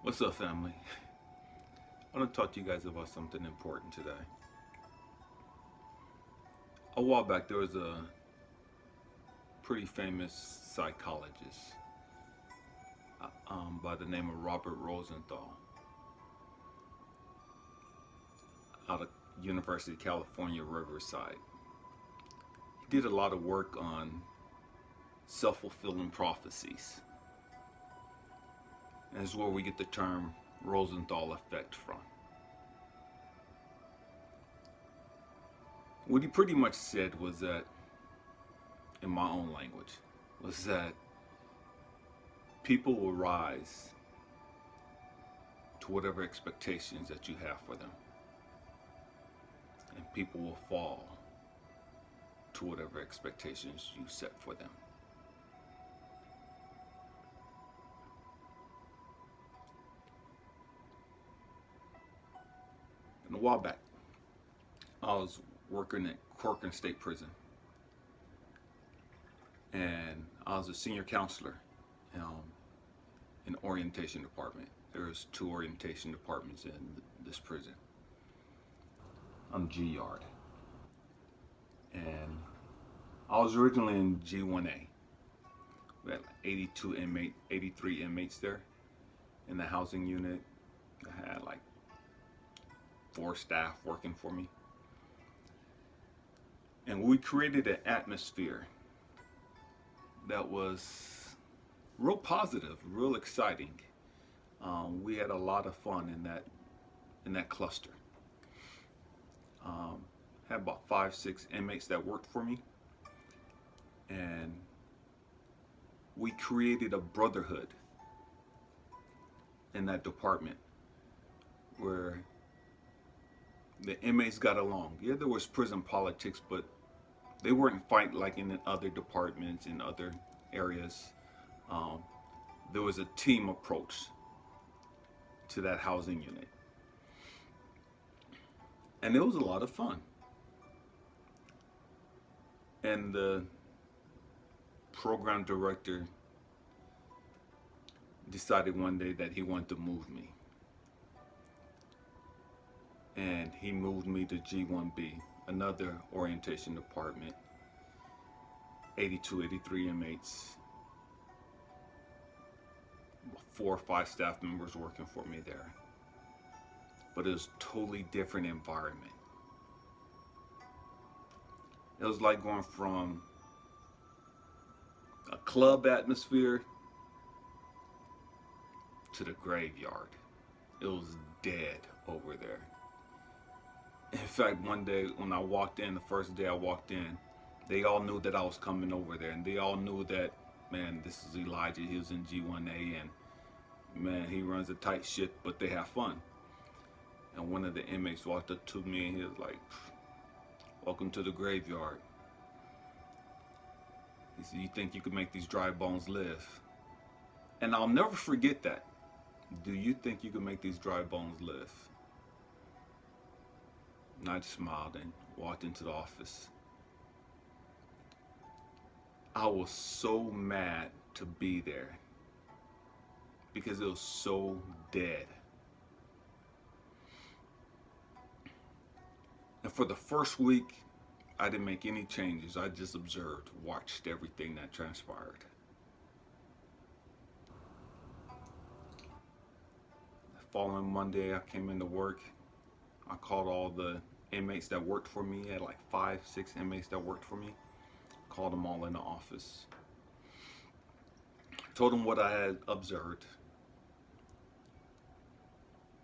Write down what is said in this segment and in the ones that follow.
What's up, family? I want to talk to you guys about something important today. A while back, there was a pretty famous psychologist by the name of Robert Rosenthal out of University of California, Riverside. He did a lot of work on self-fulfilling prophecies. And this is where we get the term Rosenthal effect from. What he pretty much said was that, in my own language, was that people will rise to whatever expectations that you have for them, and people will fall to whatever expectations you set for them. And a while back, I was working at Corcoran State Prison, and I was a senior counselor in orientation department. There's two orientation departments in this prison. I'm G Yard, and I was originally in G1A. We had 83 inmates there in the housing unit. I had like 4 staff working for me. And we created an atmosphere that was real positive, real exciting. We had a lot of fun in that cluster. Had about 5-6 inmates that worked for me, and we created a brotherhood in that department where the inmates got along. Yeah, there was prison politics, but they weren't fighting like in other departments, in other areas. There was a team approach to that housing unit. And it was a lot of fun. And the program director decided one day that he wanted to move me. And he moved me to G1B, another orientation department, 82, 83 inmates, 4 or 5 staff members working for me there. But it was a totally different environment. It was like going from a club atmosphere to the graveyard. It was dead over there. In fact, one day when I walked in, the first day I walked in, they all knew that I was coming over there, and they all knew that, man, this is Elijah. He was in G1A, and man, he runs a tight ship, but they have fun. And one of the inmates walked up to me and he was like, "Welcome to the graveyard." He said, "You think you could make these dry bones live?" And I'll never forget that. Do you think you can make these dry bones live? And I just smiled and walked into the office. I was so mad to be there because it was so dead. And for the first week, I didn't make any changes. I just observed, watched everything that transpired. The following Monday, I came into work. I called all the inmates that worked for me. I had like 5-6 inmates that worked for me. Called them all in the office. Told them what I had observed,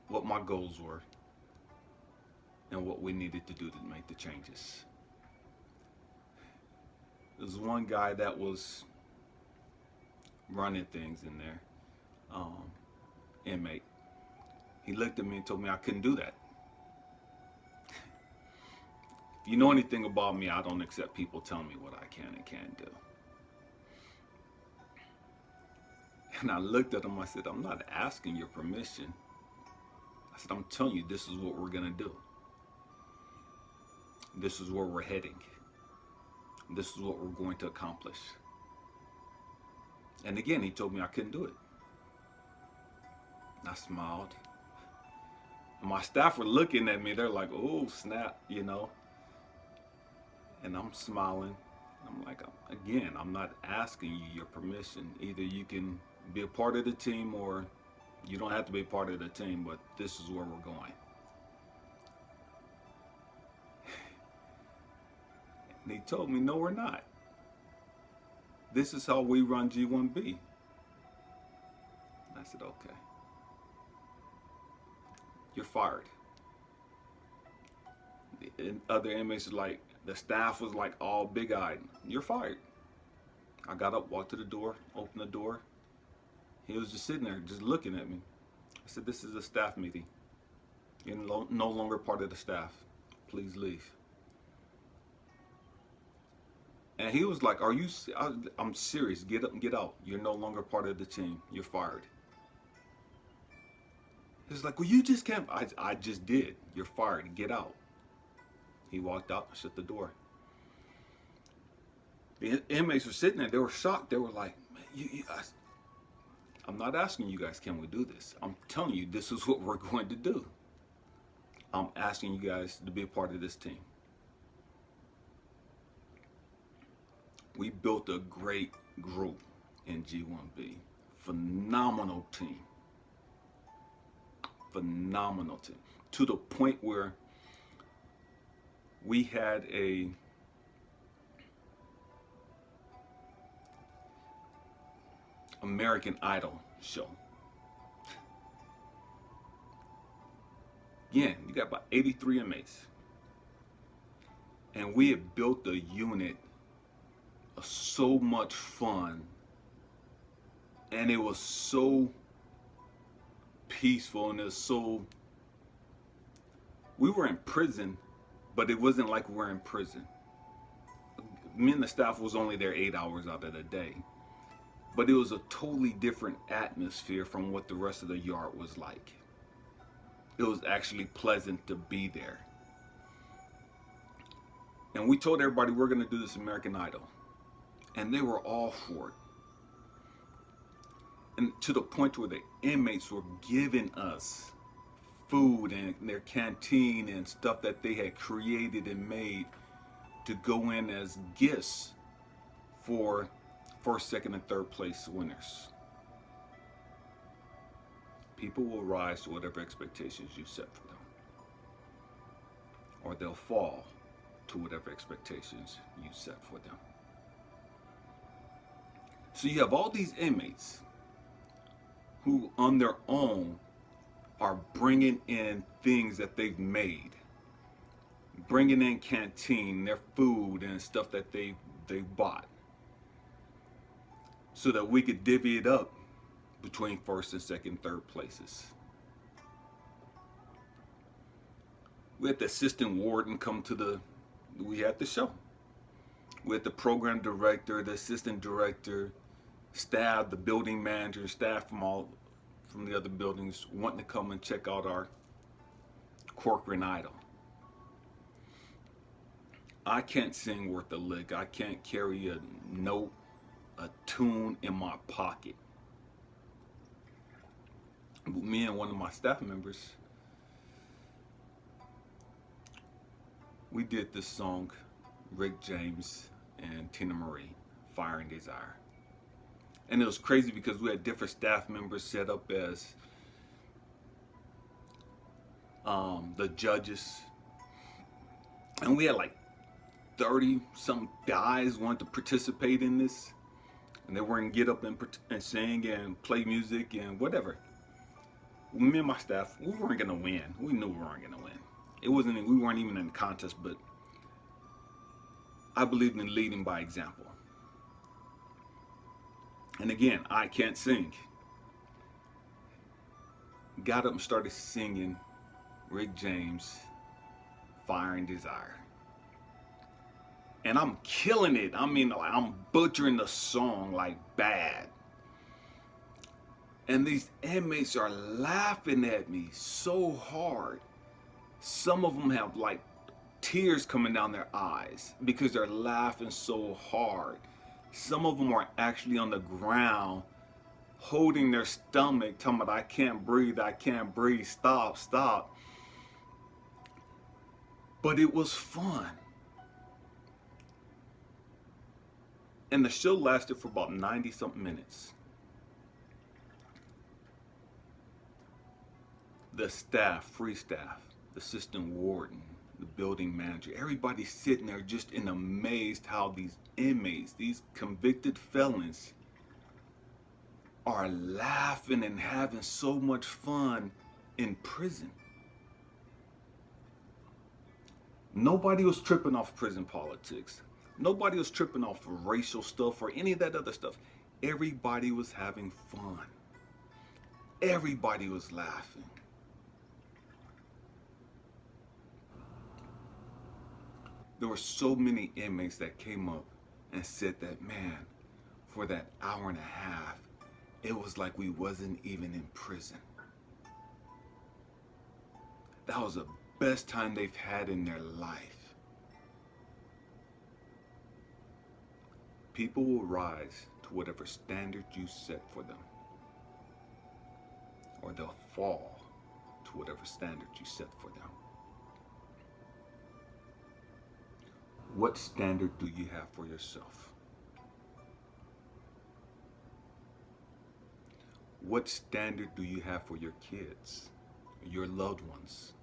what my goals were, and what we needed to do to make the changes. There was one guy that was running things in there, inmate. He looked at me and told me I couldn't do that. If you know anything about me, I don't accept people telling me what I can and can't do. And I looked at him, I said, "I'm not asking your permission." I said, "I'm telling you, this is what we're gonna do. This is where we're heading. This is what we're going to accomplish." And again, he told me I couldn't do it. I smiled. And my staff were looking at me. They're like, "Oh snap," And I'm smiling. I'm like, again, I'm not asking you your permission. Either you can be a part of the team or you don't have to be a part of the team, but this is where we're going. And he told me, no, we're not. This is how we run G1B. I said, okay. You're fired. The other inmates were like, the staff was like all big-eyed. You're fired. I got up, walked to the door, opened the door. He was just sitting there, just looking at me. I said, this is a staff meeting. You're no longer part of the staff. Please leave. And he was like, I'm serious. Get up and get out. You're no longer part of the team. You're fired. He was like, well, you just can't. I just did. You're fired. Get out. He walked out and shut the door. The inmates were sitting there. They were shocked. They were like, man, I'm not asking you guys, can we do this? I'm telling you, this is what we're going to do. I'm asking you guys to be a part of this team. We built a great group in G1B. Phenomenal team. Phenomenal team. To the point where we had a American Idol show. Again, you got about 83 inmates. And we had built a unit of so much fun. And it was so peaceful, and it was so, we were in prison, but it wasn't like we're in prison. Me and the staff was only there 8 hours out of the day. But it was a totally different atmosphere from what the rest of the yard was like. It was actually pleasant to be there. And we told everybody we're going to do this American Idol. And they were all for it. And to the point where the inmates were giving us food and their canteen and stuff that they had created and made to go in as gifts for first, second, and third place winners. People will rise to whatever expectations you set for them. Or they'll fall to whatever expectations you set for them. So you have all these inmates who on their own are bringing in things that they've made. Bringing in canteen, their food and stuff that they bought. So that we could divvy it up between first and second, third places. We had the assistant warden come to we had the show. We had the program director, the assistant director, staff, the building manager, staff from the other buildings wanting to come and check out our Corcoran Idol. I can't sing worth a lick. I can't carry a note, a tune in my pocket. But me and one of my staff members, we did this song, Rick James and Tina Marie, Fire and Desire. And it was crazy because we had different staff members set up as the judges. And we had like 30 some guys wanted to participate in this. And they were going to get up and sing and play music and whatever. Me and my staff, we weren't going to win. We knew we weren't going to win. We weren't even in the contest, but I believed in leading by example. And again, I can't sing. Got up and started singing Rick James, Fire and Desire. And I'm killing it. I mean, like, I'm butchering the song like bad. And these inmates are laughing at me so hard. Some of them have like tears coming down their eyes because they're laughing so hard. Some of them are actually on the ground holding their stomach, telling me, I can't breathe, I can't breathe, stop, stop. But it was fun. And the show lasted for about 90 something minutes. The staff, free staff, the assistant warden, the building manager, everybody's sitting there just in amazed how these inmates, these convicted felons, are laughing and having so much fun in prison. Nobody was tripping off prison politics. Nobody was tripping off racial stuff or any of that other stuff. Everybody was having fun. Everybody was laughing. There were so many inmates that came up and said that, man, for that hour and a half, it was like we wasn't even in prison. That was the best time they've had in their life. People will rise to whatever standard you set for them, or they'll fall to whatever standard you set for them. What standard do you have for yourself? What standard do you have for your kids, your loved ones?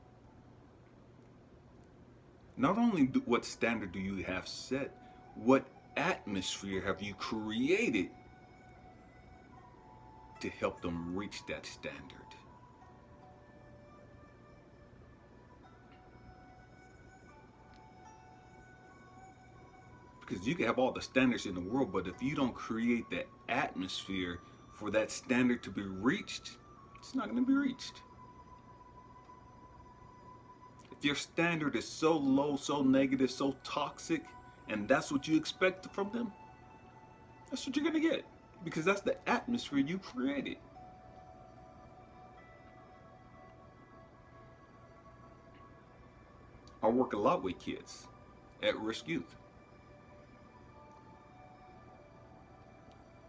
Not only what standard do you have set, what atmosphere have you created to help them reach that standard? Because you can have all the standards in the world, but if you don't create the atmosphere for that standard to be reached, it's not going to be reached. If your standard is so low, so negative, so toxic, and that's what you expect from them, that's what you're going to get. Because that's the atmosphere you created. I work a lot with kids, at-risk youth.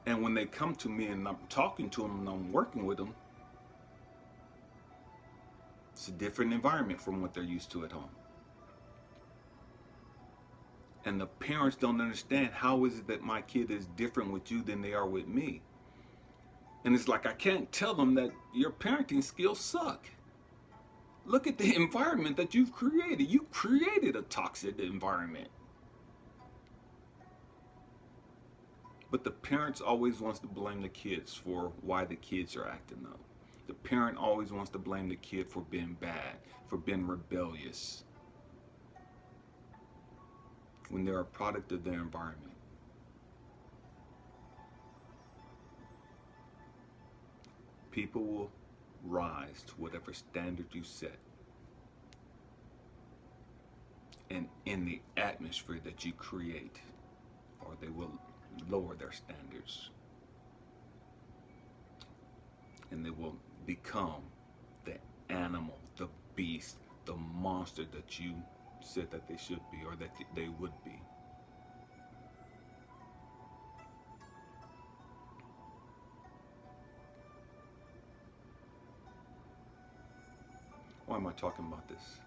And when they come to me and I'm talking to them and I'm working with them, it's a different environment from what they're used to at home. And the parents don't understand, how is it that my kid is different with you than they are with me? And it's like, I can't tell them that your parenting skills suck. Look at the environment that you've created. You created a toxic environment. But the parents always wants to blame the kids for why the kids are acting up. The parent always wants to blame the kid for being bad, for being rebellious, when they're a product of their environment. People will rise to whatever standard you set, and in the atmosphere that you create, or they will lower their standards, and they will become the animal, the beast, the monster that you said that they should be, or that they would be. Why am I talking about this?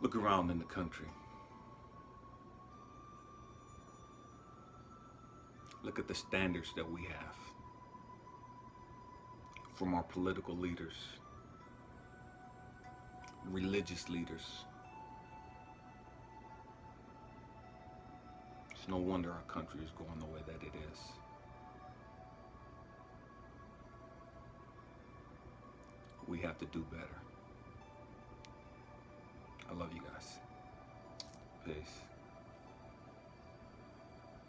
Look around in the country. Look at the standards that we have from our political leaders, religious leaders. It's no wonder our country is going the way that it is. We have to do better. I love you guys. Peace.